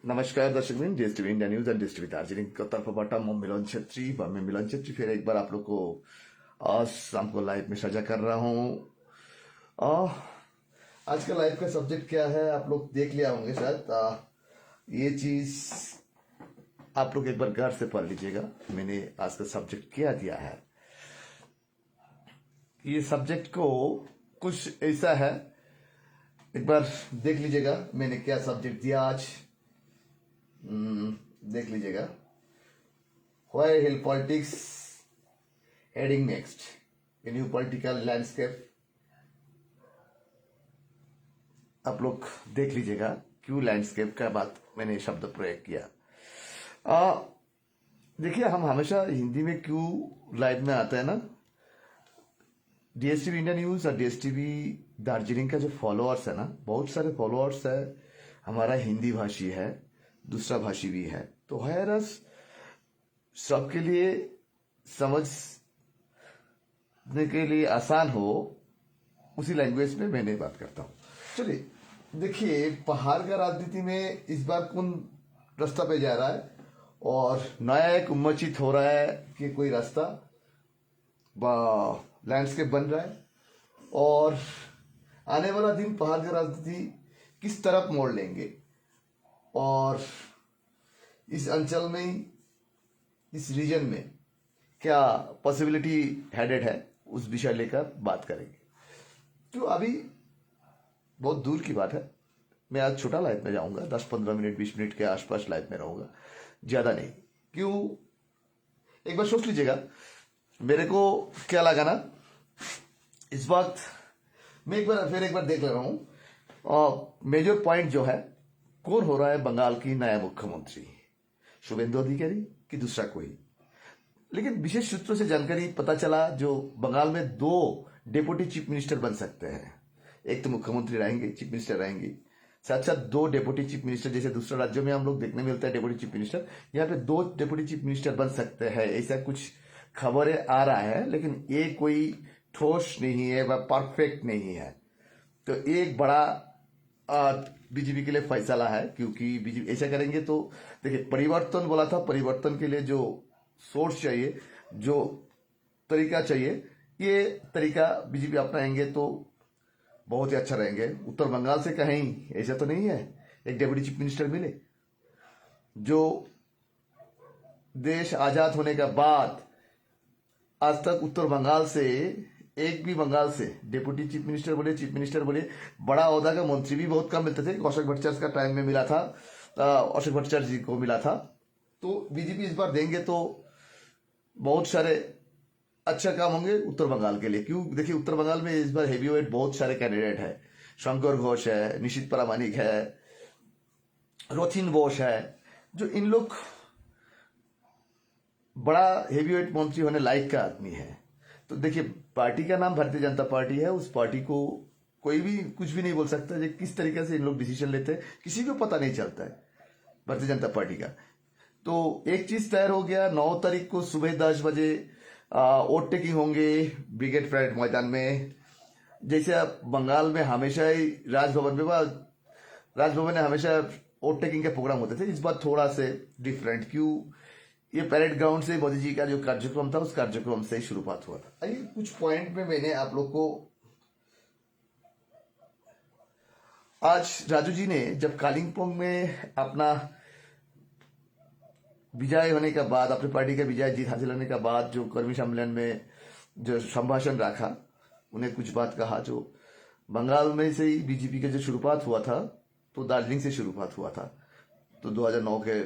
नमस्कार दर्शकवृंद, डीएसटीवी India news and डीएसटीवी Darjeeling का तरफ मैं मिलन छेत्री फिर एक बार आप लोग को आज शाम को लाइव में साझा कर रहा हूँ। आज का लाइव का सब्जेक्ट क्या है आप लोग देख लिया होंगे शायद। ये चीज आप लोग एक बार घर से पढ़ लीजिएगा। मैंने आज का सब्जेक्ट क्या दिया है। ये सब्जेक्ट को कुछ ऐसा है, एक बार देख लीजिएगा मैंने क्या सब्जेक्ट दिया आज। देख लीजिएगा। Where will politics heading next? A new political landscape। आप लोग देख लीजिएगा क्यों लैंडस्केप का बात मैंने शब्द प्रयोग किया। देखिए, हम हमेशा हिंदी में क्यों लाइव में आता है ना, डीएसटीवी इंडिया न्यूज और डीएसटीवी दार्जिलिंग का जो फॉलोअर्स है ना, बहुत सारे फॉलोअर्स है। हमारा हिंदी भाषी है, दूसरा भाषी भी है, तो है रस सबके लिए समझने के लिए आसान हो उसी लैंग्वेज में मैंने बात करता हूँ। चलिए देखिए, पहाड़ का राजनीति में इस बार कौन रास्ता पे जा रहा है और नया एक उन्मोचित हो रहा है कि कोई रास्ता लैंडस्केप बन रहा है और आने वाला दिन पहाड़ का राजनीति किस तरफ मोड़ लेंगे और इस अंचल में, इस रीजन में क्या पॉसिबिलिटी हेडेड है, उस विषय लेकर बात करेंगे। तो अभी बहुत दूर की बात है। मैं आज छोटा लाइव में जाऊंगा, 10-15 मिनट 20 मिनट के आसपास लाइव में रहूंगा, ज्यादा नहीं। क्यों, एक बार सोच लीजिएगा मेरे को क्या लगा ना। इस वक्त मैं एक बार देख ले रहा हूं और मेजर पॉइंट जो है, कौन हो रहा है बंगाल की नया मुख्यमंत्री, शुभेंदु अधिकारी कि दूसरा कोई। लेकिन विशेष सूत्रों से जानकारी पता चला जो बंगाल में 2 डेप्यूटी चीफ मिनिस्टर बन सकते हैं। एक तो मुख्यमंत्री रहेंगे, चीफ मिनिस्टर रहेंगे, साथ साथ 2 डेप्यूटी चीफ मिनिस्टर, जैसे दूसरे राज्यों में हम लोग देखने मिलता है डेप्यूटी चीफ मिनिस्टर, यहाँ पे 2 डेप्यूटी चीफ मिनिस्टर बन सकते हैं, ऐसा कुछ खबरें आ रहा है। लेकिन ये कोई ठोस नहीं है व परफेक्ट नहीं है। तो एक बड़ा बीजेपी के लिए फैसला है, क्योंकि बीजेपी ऐसा करेंगे तो देखिए, परिवर्तन बोला था, परिवर्तन के लिए जो सोर्स चाहिए, जो तरीका चाहिए, ये तरीका बीजेपी अपनाएंगे तो बहुत ही अच्छा रहेंगे। उत्तर बंगाल से कहीं ऐसा तो नहीं है एक डेप्यूटी चीफ मिनिस्टर मिले। जो देश आजाद होने के बाद आज तक उत्तर बंगाल से एक भी बंगाल से डेप्यूटी चीफ मिनिस्टर बोले, चीफ मिनिस्टर बोले, बड़ा ओहदा का मंत्री भी बहुत कम मिलते थे। अशोक भट्टाचार्य का टाइम में मिला था, अशोक भट्टाचार्य जी को मिला था। तो बीजेपी इस बार देंगे तो बहुत सारे अच्छा काम होंगे उत्तर बंगाल के लिए। क्यों, देखिए उत्तर बंगाल में इस बार हेवी वेट बहुत सारे कैंडिडेट है। शंकर घोष है, निशित प्रामाणिक है, रोथिन बोस है, जो इन लोग बड़ा हेवी वेट मंत्री होने लायक का आदमी है। तो देखिए, पार्टी का नाम भारतीय जनता पार्टी है, उस पार्टी को कोई भी कुछ भी नहीं बोल सकता। जो किस तरीके से इन लोग डिसीजन लेते हैं किसी को पता नहीं चलता है भारतीय जनता पार्टी का। तो एक चीज तैयार हो गया, 9 तारीख को सुबह 10 बजे वोट टेकिंग होंगे ब्रिगेड परेड मैदान में। जैसे आप बंगाल में हमेशा ही राजभवन में हमेशा वोट टेकिंग के प्रोग्राम होते थे, इस बार थोड़ा से डिफरेंट। क्यों, ये परेड ग्राउंड से मोदी जी का जो कार्यक्रम था, उस कार्यक्रम से ही शुरुआत हुआ था। आइए कुछ पॉइंट में मैंने आप लोग को, आज राजू जी ने जब कालिम्पोंग में अपना विजय होने के बाद, अपनी पार्टी का विजय जीत हासिल होने के बाद जो कर्मी सम्मेलन में जो संभाषण रखा, उन्हें कुछ बात कहा जो बंगाल में से ही बीजेपी का जो शुरुआत हुआ था, तो दार्जिलिंग से शुरुआत हुआ था। तो 2009 के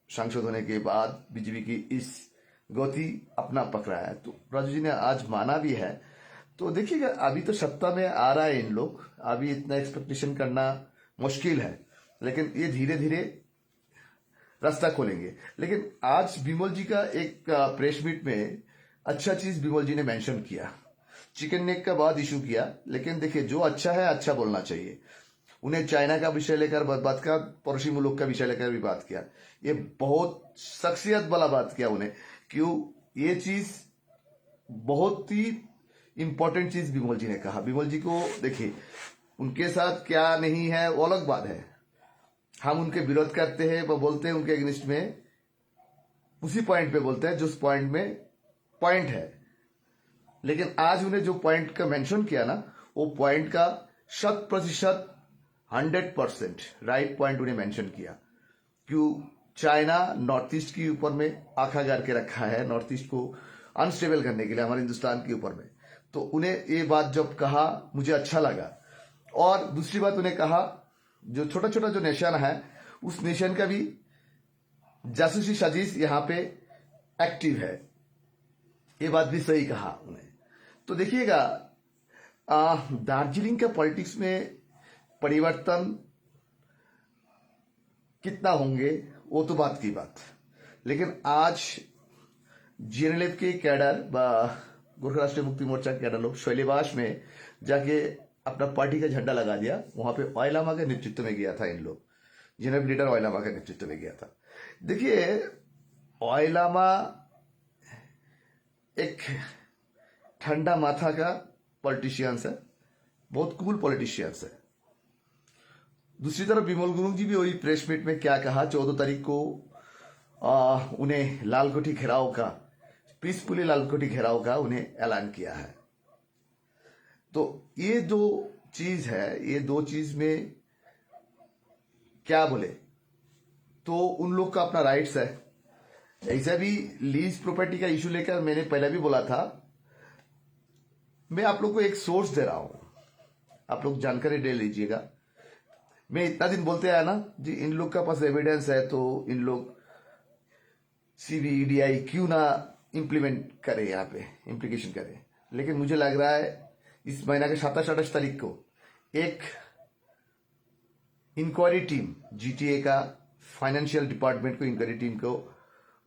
सांसद होने के बाद बीजेपी की इस गति अपना पकड़ा है, तो राजू जी ने आज माना भी है। तो देखिएगा, अभी तो सत्ता में आ रहा है इन लोग, अभी इतना एक्सपेक्टेशन करना मुश्किल है, लेकिन ये धीरे धीरे रास्ता खोलेंगे। लेकिन आज बिमल जी का एक प्रेस मीट में अच्छा चीज बिमल जी ने मेंशन किया, चिकन नेक का बाद इशू किया। लेकिन देखिए, जो अच्छा है अच्छा बोलना चाहिए। उन्हें चाइना का विषय लेकर बात किया, पड़ोसी मुल्क का विषय लेकर भी बात किया। ये बहुत शख्सियत वाला बात किया उन्हें। क्यों, ये चीज बहुत ही इंपॉर्टेंट चीज बिमल जी ने कहा। बिमल जी को देखिए, उनके साथ क्या नहीं है वो अलग बात है, हम उनके विरोध करते हैं, वो बोलते हैं उनके अगेंस्ट में, उसी पॉइंट पे बोलते हैं जिस पॉइंट में पॉइंट है। लेकिन आज उन्हें जो पॉइंट का मेंशन किया ना, वो पॉइंट का 100% 100% राइट पॉइंट उन्हें मेंशन किया। क्यों? चाइना नॉर्थ ईस्ट के ऊपर में आंखा गाड़ के रखा है, नॉर्थ ईस्ट को अनस्टेबल करने के लिए हमारे हिंदुस्तान के ऊपर में। तो उन्हें ये बात जब कहा मुझे अच्छा लगा। और दूसरी बात उन्हें कहा जो छोटा छोटा जो नेशन है उस नेशन का भी जासूसी साजिश यहाँ पे एक्टिव है, ये बात भी सही कहा उन्हें। तो देखिएगा दार्जिलिंग के पॉलिटिक्स में परिवर्तन कितना होंगे वो तो बात की बात, लेकिन आज जीएनएलएफ के कैडर गोरखा राष्ट्रीय मुक्ति मोर्चा के कैडर लोग शैलीवास में जाके अपना पार्टी का झंडा लगा दिया। वहां पे ओयलामा के नेतृत्व में गया था इन लोग, जीएनएलएफ लीडर ओयलामा के नेतृत्व में गया था। देखिए ओयलामा एक ठंडा माथा का पॉलिटिशियंस है, बहुत कूल पॉलिटिशियंस है। दूसरी तरफ बिमल गुरुंग जी भी वही प्रेस मीट में क्या कहा, 14 तारीख को उन्हें लालकोठी घेराव का, पीसफुली लालकोठी घेराव का उन्हें ऐलान किया है। तो ये दो चीज है, ये दो चीज में क्या बोले तो उन लोग का अपना राइट्स है। ऐसा भी लीज प्रॉपर्टी का इशू लेकर मैंने पहले भी बोला था, मैं आप लोग को एक सोर्स दे रहा हूं, आप लोग जानकारी ले लीजिएगा। मैं इतना दिन बोलते आया ना जी, इन लोग का पास एविडेंस है तो इन लोग सीबीईडीआई क्यों ना इम्प्लीमेंट करे, यहाँ पे इम्प्लीकेशन करे। लेकिन मुझे लग रहा है इस महीना के 27-28 तारीख को एक इंक्वायरी टीम, जीटीए का फाइनेंशियल डिपार्टमेंट को इंक्वायरी टीम को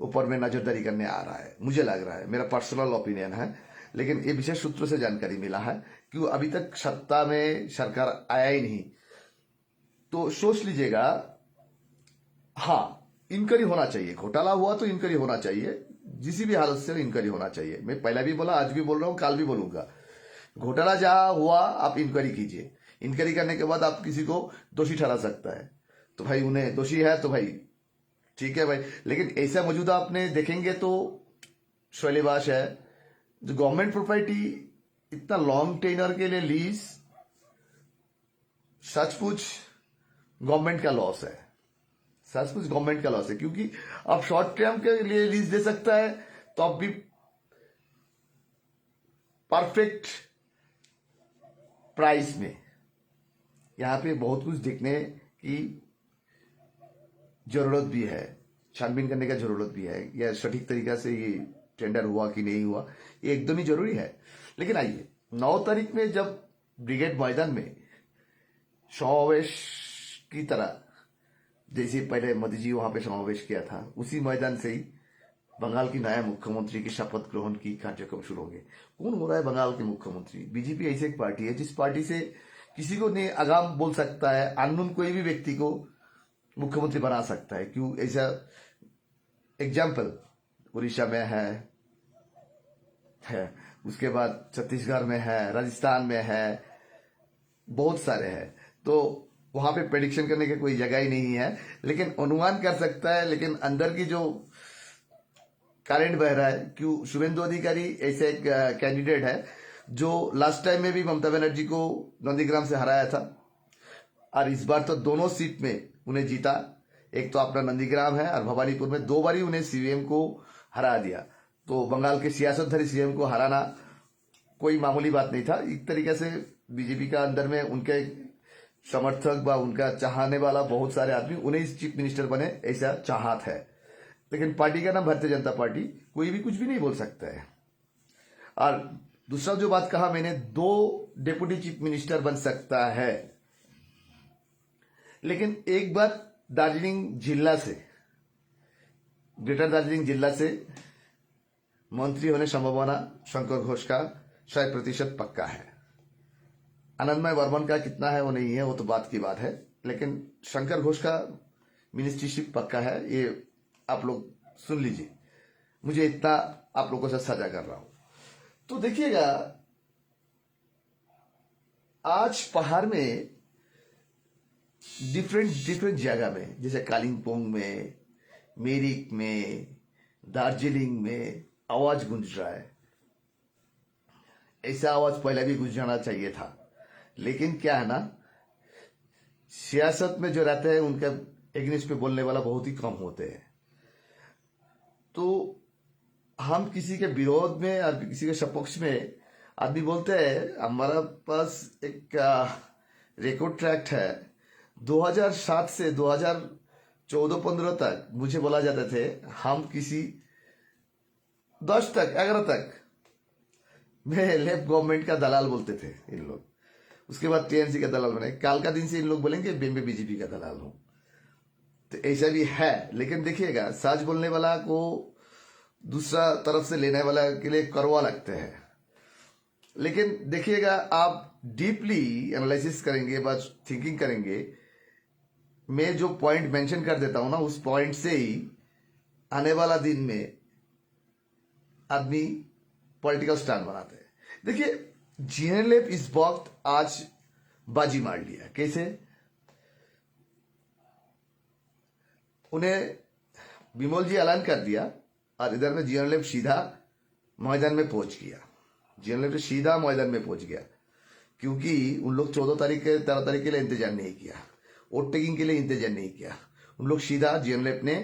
ऊपर में नजरदारी करने आ रहा है, मुझे लग रहा है, मेरा पर्सनल ओपिनियन है। लेकिन ये विशेष सूत्रों से जानकारी मिला है कि अभी तक सत्ता में सरकार आया ही नहीं। तो सोच लीजिएगा, हाँ इंक्वायरी होना चाहिए, घोटाला हुआ तो इंक्वायरी होना चाहिए, किसी भी हालत से इंक्वायरी होना चाहिए। मैं पहले भी बोला, आज भी बोल रहा हूं, कल भी बोलूंगा, घोटाला जहां हुआ आप इंक्वायरी कीजिए। इंक्वायरी करने के बाद आप किसी को दोषी ठहरा सकता है, तो भाई उन्हें दोषी है तो भाई ठीक है भाई। लेकिन ऐसा मौजूदा आपने देखेंगे तो शैलीवास है, जो गवर्नमेंट प्रॉपर्टी इतना लॉन्ग टेनर के लिए लीज, सचमुच गवर्नमेंट का लॉस है, सचमुच गवर्नमेंट का लॉस है। क्योंकि आप शॉर्ट टर्म के लिए लीज दे सकता है तो आप भी परफेक्ट प्राइस में, यहां पे बहुत कुछ देखने की जरूरत भी है, छानबीन करने का जरूरत भी है, या सटीक तरीका से ये टेंडर हुआ कि नहीं हुआ ये एकदम ही जरूरी है। लेकिन आइए 9 तारीख में जब ब्रिगेड मैदान में समावेश की तरह, जैसे पहले मोदी जी वहां पे समावेश किया था, उसी मैदान से ही बंगाल की नया मुख्यमंत्री की शपथ ग्रहण की कार्यक्रम शुरू होंगे। कौन हो रहा है बंगाल के मुख्यमंत्री? बीजेपी ऐसी एक पार्टी है जिस पार्टी से किसी को नहीं आगाम बोल सकता है, अननोन कोई भी व्यक्ति को मुख्यमंत्री बना सकता है। क्यों? ऐसा एग्जाम्पल उड़ीसा में है, उसके बाद छत्तीसगढ़ में है, राजस्थान में है, बहुत सारे हैं। तो वहां पे प्रेडिक्शन करने की कोई जगह ही नहीं है, लेकिन अनुमान कर सकता है। लेकिन अंदर की जो करंट बह रहा है, क्यों? शुभेंदु अधिकारी ऐसे एक कैंडिडेट है जो लास्ट टाइम में भी ममता बनर्जी को नंदीग्राम से हराया था, और इस बार तो दोनों सीट में उन्हें जीता। एक तो अपना नंदीग्राम है और भवानीपुर में 2 बारी उन्हें सीएम को हरा दिया। तो बंगाल के सियासतधारी सीएम को हराना कोई मामूली बात नहीं था। एक तरीके से बीजेपी का अंदर में उनके समर्थक व उनका चाहने वाला बहुत सारे आदमी उन्हें चीफ मिनिस्टर बने ऐसा चाहत है। लेकिन पार्टी का नाम भारतीय जनता पार्टी, कोई भी कुछ भी नहीं बोल सकता है। और दूसरा जो बात कहा मैंने, 2 डेप्यूटी चीफ मिनिस्टर बन सकता है। लेकिन एक बात दार्जिलिंग जिला से, ग्रेटर दार्जिलिंग जिला से मंत्री होने संभावना शंकर घोष का 100% पक्का है। आनंदमय वर्मन का कितना है वो नहीं है, वो तो बात की बात है। लेकिन शंकर घोष का मिनिस्ट्रीशिप पक्का है, ये आप लोग सुन लीजिए। मुझे इतना आप लोगों से साझा कर रहा हूं। तो देखिएगा, आज पहाड़ में डिफरेंट डिफरेंट जगह में, जैसे कालिम्पोंग में, मिरिक में, दार्जिलिंग में आवाज गूंज रहा है। ऐसा आवाज पहले भी गूंजना चाहिए था, लेकिन क्या है ना, सियासत में जो रहते हैं उनके एग्निस्ट पे बोलने वाला बहुत ही कम होते हैं। तो हम किसी के विरोध में और किसी के सपक्ष में आदमी बोलते हैं। हमारा पास एक रिकॉर्ड ट्रैक्ट है, 2007 से 2014-15 तक मुझे बोला जाते थे हम किसी 10 तक 11 तक मैं लेफ्ट गवर्नमेंट का दलाल बोलते थे इन लोग। उसके बाद टीएमसी का दलाल बने। काल का दिन से इन लोग बोलेंगे मैं बीजेपी का दलाल हूं। तो ऐसा भी है, लेकिन देखिएगा सच बोलने वाला को दूसरा तरफ से लेने वाला के लिए कड़वा लगते हैं। लेकिन देखिएगा, आप डीपली एनालिसिस करेंगे, बस थिंकिंग करेंगे, मैं जो पॉइंट मेंशन कर देता हूं ना, उस पॉइंट से ही आने वाला दिन में आदमी पॉलिटिकल स्टैंड बनाते हैं। देखिए, जीएनएलएफ इस वक्त आज बाजी मार लिया। कैसे? उन्हें बिमल जी ऐलान कर दिया और इधर में जीएनएलएफ सीधा मैदान में पहुंच गया। जीएनएलएफ सीधा मैदान में पहुंच गया, क्योंकि उन लोग 14 तारीख के 13 तारीख के लिए इंतजार नहीं किया, वोट टेकिंग के लिए इंतजार नहीं किया। उन लोग सीधा जीएनएलएफ ने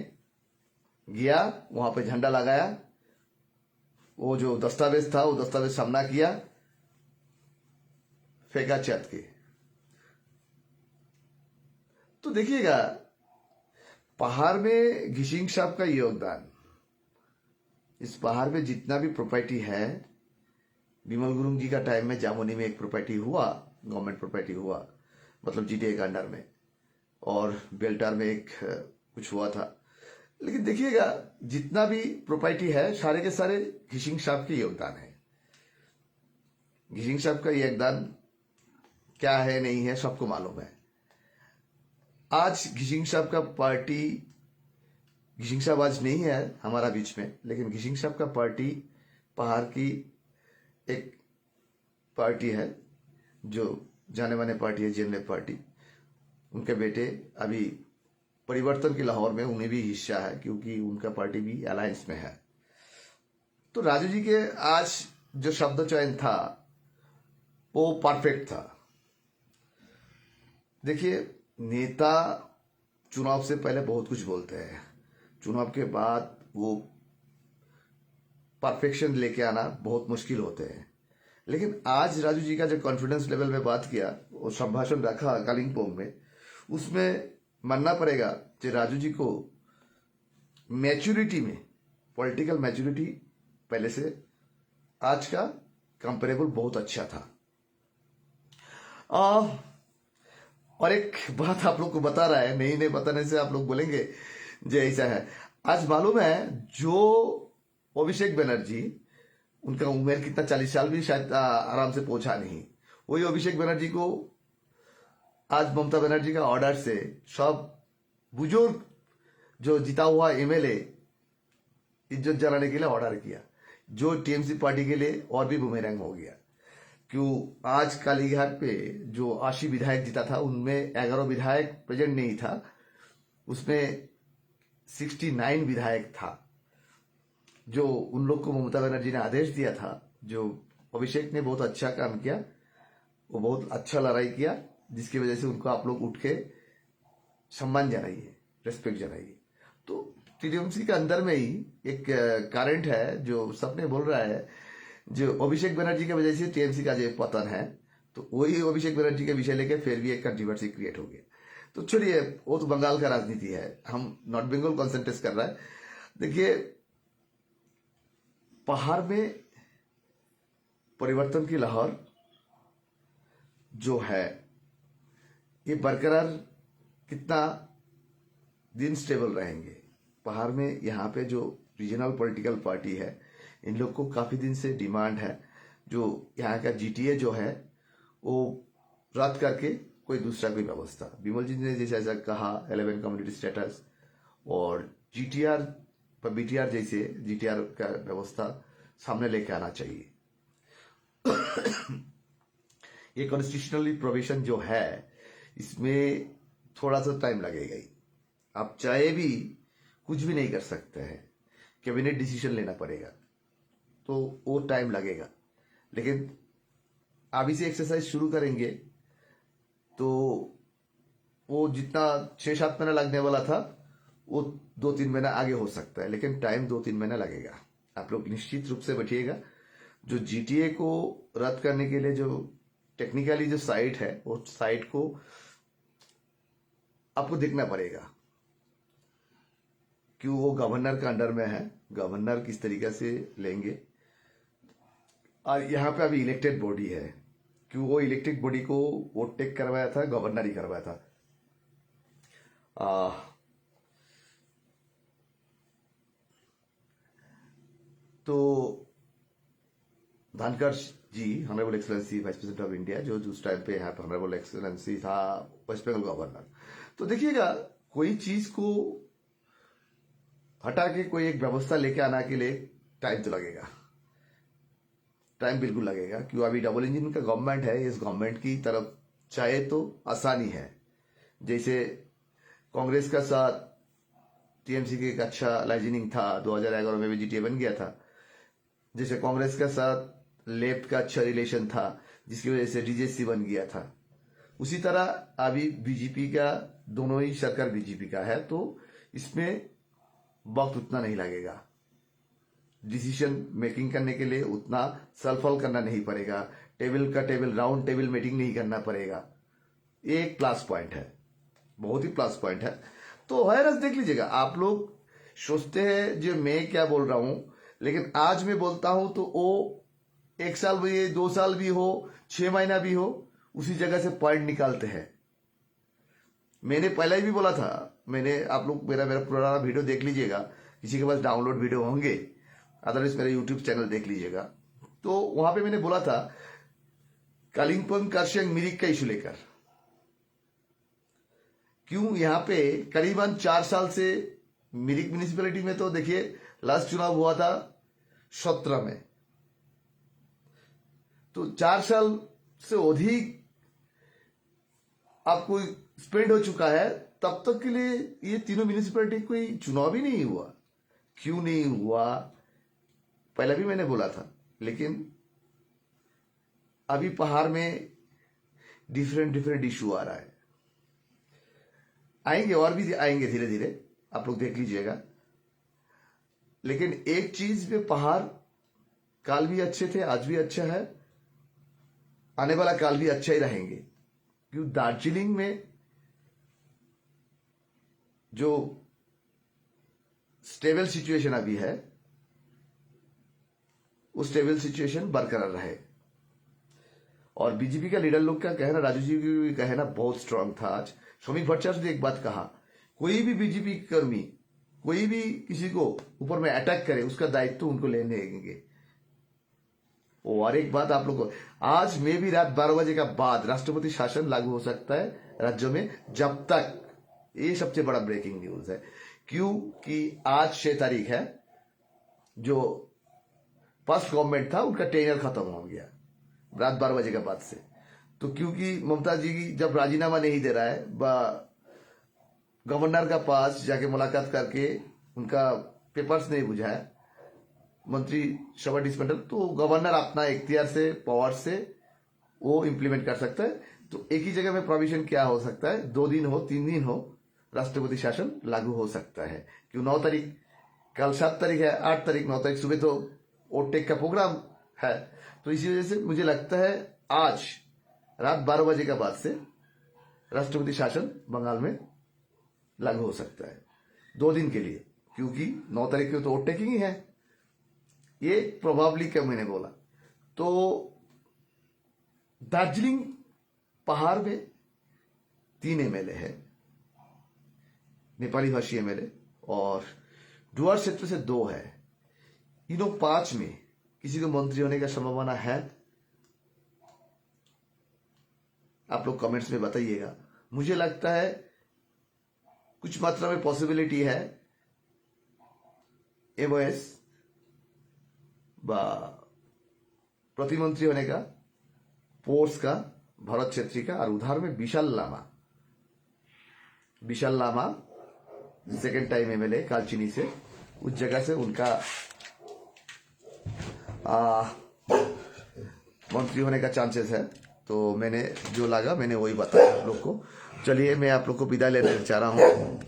गया, वहां पे झंडा लगाया, वो जो दस्तावेज था वो दस्तावेज सामना किया, फेंका छत के। तो देखिएगा, पहाड़ में घिशिंग साहब का योगदान, इस पहाड़ में जितना भी प्रॉपर्टी है, विमल गुरुंग जी का टाइम में जामुनी में एक प्रॉपर्टी हुआ, गवर्नमेंट प्रॉपर्टी हुआ, मतलब जीटीए के अंडर में, और बेल्टार में एक कुछ हुआ था। लेकिन देखिएगा, जितना भी प्रॉपर्टी है सारे के सारे घिशिंग साहब के योगदान है। घिशिंग साहब का योगदान क्या है नहीं है सबको मालूम है। आज घिशिंग साहब का पार्टी, घिशिंग साहब आज नहीं है हमारा बीच में, लेकिन घिशिंग साहब का पार्टी पहाड़ की एक पार्टी है जो जाने माने पार्टी है, जीएनएलएफ पार्टी। उनके बेटे अभी परिवर्तन की लाहौर में, उन्हें भी हिस्सा है, क्योंकि उनका पार्टी भी अलायंस में है। तो राजू जी के आज जो शब्द चयन था वो परफेक्ट था। देखिए, नेता चुनाव से पहले बहुत कुछ बोलते हैं, चुनाव के बाद वो परफेक्शन लेके आना बहुत मुश्किल होते हैं। लेकिन आज राजू जी का जो कॉन्फिडेंस लेवल में बात किया और संभाषण रखा कालिम्पोंग में, उसमें मानना पड़ेगा कि राजू जी को मैच्योरिटी में, पॉलिटिकल मैच्योरिटी पहले से आज का कंपेरेबल बहुत अच्छा था। और एक बात आप लोग को बता रहा है, नहीं बताने से आप लोग बोलेंगे जो ऐसा है। आज मालूम है, जो अभिषेक बनर्जी, उनका उम्र कितना, 40 साल भी शायद आराम से पहुंचा नहीं, वही अभिषेक बनर्जी को आज ममता बनर्जी का ऑर्डर से सब बुजुर्ग जो जीता हुआ एमएलए इज्जत जलाने के लिए ऑर्डर किया, जो टीएमसी पार्टी के लिए और भी बुमेरंग हो गया। क्यों? आज कालीघाट पे जो 80 विधायक जीता था, उनमें 11 विधायक प्रेजेंट नहीं था, उसमें 69 विधायक था। जो उन लोग को ममता बनर्जी ने आदेश दिया था, जो अभिषेक ने बहुत अच्छा काम किया, वो बहुत अच्छा लड़ाई किया, जिसकी वजह से उनको आप लोग उठ के सम्मान जनाइए, रेस्पेक्ट जनाइए। तो टीएमसी के अंदर में ही एक करंट है जो सबने बोल रहा है, जो अभिषेक बनर्जी की वजह से टीएमसी का जो पतन है, तो वही अभिषेक बनर्जी के विषय लेके फिर भी एक कंट्रोवर्सी क्रिएट हो गया। तो चलिए, वो तो बंगाल का राजनीति है, हम नॉर्थ बंगाल कॉन्सेंट्रेट कर रहा है। देखिए, पहाड़ में परिवर्तन की लहर जो है, ये बरकरार कितना दिन स्टेबल रहेंगे। पहाड़ में यहाँ पे जो रीजनल पॉलिटिकल पार्टी है, इन लोग को काफी दिन से डिमांड है, जो यहाँ का जीटीए जो है वो रद्द करके कोई दूसरा कोई व्यवस्था, विमल जी ने जैसे ऐसा कहा 11 कम्युनिटी स्टेटस और जीटीआर पर बीटीआर जैसे जीटीआर का व्यवस्था सामने लेके आना चाहिए। ये कॉन्स्टिट्यूशनली प्रोविजन जो है, इसमें थोड़ा सा टाइम लगेगा ही। आप चाहे भी कुछ भी नहीं कर सकते हैं, कैबिनेट डिसीजन लेना पड़ेगा, तो वो टाइम लगेगा। लेकिन अभी से एक्सरसाइज शुरू करेंगे तो वो जितना 6-7 महीना लगने वाला था वो 2-3 महीना आगे हो सकता है, लेकिन टाइम 2-3 महीना लगेगा। आप लोग निश्चित रूप से बैठिएगा। जो जीटीए को रद्द करने के लिए जो टेक्निकली जो साइट है, वो साइट को आपको देखना पड़ेगा, कि वो गवर्नर का अंडर में है, गवर्नर किस तरीके से लेंगे। और यहाँ पे अभी इलेक्टेड बॉडी है, कि वो इलेक्टेड बॉडी को वोट टेक करवाया था, गवर्नर ही करवाया था। तो Dhankhar ji, honourable excellency vice president of India, जो उस टाइम पे यहाँ पे ऑनरेबल एक्सलेंसी था वेस्ट बंगाल गवर्नर। तो देखिएगा, कोई चीज को हटा के कोई एक व्यवस्था लेके आना के लिए टाइम तो लगेगा, टाइम बिल्कुल लगेगा। क्यों, अभी डबल इंजन का गवर्नमेंट है, इस गवर्नमेंट की तरफ चाहे तो आसानी है। जैसे कांग्रेस का साथ टीएमसी के एक अच्छा लाइजनिंग था, 2011 में भी जीटीए बन गया था। जैसे कांग्रेस के साथ लेफ्ट का अच्छा रिलेशन था, जिसकी वजह से डीजेसी बन गया था। उसी तरह अभी बीजेपी का, दोनों ही सरकार बीजेपी का है, तो इसमें वक्त उतना नहीं लगेगा। डिसीजन मेकिंग करने के लिए उतना सलफल करना नहीं पड़ेगा, टेबल राउंड टेबल मीटिंग नहीं करना पड़ेगा। ये एक प्लस पॉइंट है, बहुत ही प्लस पॉइंट है। तो वायरस देख लीजिएगा। आप लोग सोचते हैं जो मैं क्या बोल रहा हूं, लेकिन आज मैं बोलता हूं तो वो 1 साल भी, 2 साल भी हो, 6 महीना भी हो, उसी जगह से पॉइंट निकालते हैं। मैंने पहले ही भी बोला था, मैंने, आप लोग मेरा पुराना वीडियो देख लीजिएगा, किसी के पास डाउनलोड वीडियो होंगे, अदरवाइज मेरे यूट्यूब चैनल देख लीजिएगा। तो वहां पे मैंने बोला था कालिम्पोंग कर्शियंग मिरिक का इशू लेकर, क्यों यहां पे करीबन 4 साल से मिरिक म्यूनिसिपैलिटी में, तो देखिए लास्ट चुनाव हुआ था 17 में, तो 4 साल से अधिक आपको स्पेंड हो चुका है। तब तक के लिए ये तीनों म्यूनिसिपैलिटी कोई चुनाव ही नहीं हुआ। क्यों नहीं हुआ, पहले भी मैंने बोला था। लेकिन अभी पहाड़ में डिफरेंट इशू आ रहा है, आएंगे और भी आएंगे धीरे धीरे, आप लोग देख लीजिएगा। लेकिन एक चीज में पहाड़ काल भी अच्छे थे, आज भी अच्छा है, आने वाला काल भी अच्छा ही रहेंगे। क्यों, दार्जिलिंग में जो स्टेबल सिचुएशन अभी है, वो स्टेबल सिचुएशन बरकरार रहे। और बीजेपी का लीडर लोग का कहना, राजू जी का कहना बहुत स्ट्रांग था। आज श्रमिक भट्टाचार्य ने एक बात कहा, कोई भी बीजेपी कर्मी कोई भी किसी को ऊपर में अटैक करे, उसका दायित्व उनको लेने देंगे। और एक बात आप लोग को, आज में भी रात 12 बजे का बाद राष्ट्रपति शासन लागू हो सकता है राज्यों में, जब तक, ये सबसे बड़ा ब्रेकिंग न्यूज है। क्यों कि आज 6 तारीख है, जो फर्स्ट गवर्नमेंट था उनका टेन्योर खत्म हो गया रात 12 बजे के बाद से। तो क्योंकि ममता जी की जब राजीनामा नहीं दे रहा है, गवर्नर का पास जाके मुलाकात करके उनका पेपर्स नहीं बुझाया, मंत्री सभा डिसमेंटल, तो गवर्नर अपना इख्तियार से, पावर से वो इंप्लीमेंट कर सकता है। तो एक ही जगह में प्रोविजन क्या हो सकता है, 2 दिन हो, 3 दिन हो, राष्ट्रपति शासन लागू हो सकता है। क्यों, 9 तारीख, कल 7 तारीख है, 8 तारीख, 9 तारीख सुबह तो वोट टेक का प्रोग्राम है। तो इसी वजह से मुझे लगता है आज रात 12 बजे के बाद से राष्ट्रपति शासन बंगाल में लागू हो सकता है 2 दिन के लिए, क्योंकि 9 तारीख को तो वोट टेकिंग ही है। ये प्रोबेबली क्या मैंने बोला। तो दार्जिलिंग पहाड़ में 3 एमएलए है, नेपाली भाषी एमएलए, और डुअर्स क्षेत्र से 2 है। इन 5 में किसी को मंत्री होने का संभावना है? आप लोग कमेंट्स में बताइएगा। मुझे लगता है कुछ मात्रा में पॉसिबिलिटी है एमओएस प्रतिमंत्री होने का, पोर्स का, भरत छेत्री का, और उधार में Vishal Lama. Vishal Lama second time MLA Kalchini से, उस जगह से उनका मंत्री होने का चांसेस है। तो मैंने जो लगा मैंने वही बताया आप लोग को। चलिए मैं आप लोग को विदा लेने जा रहा हूँ।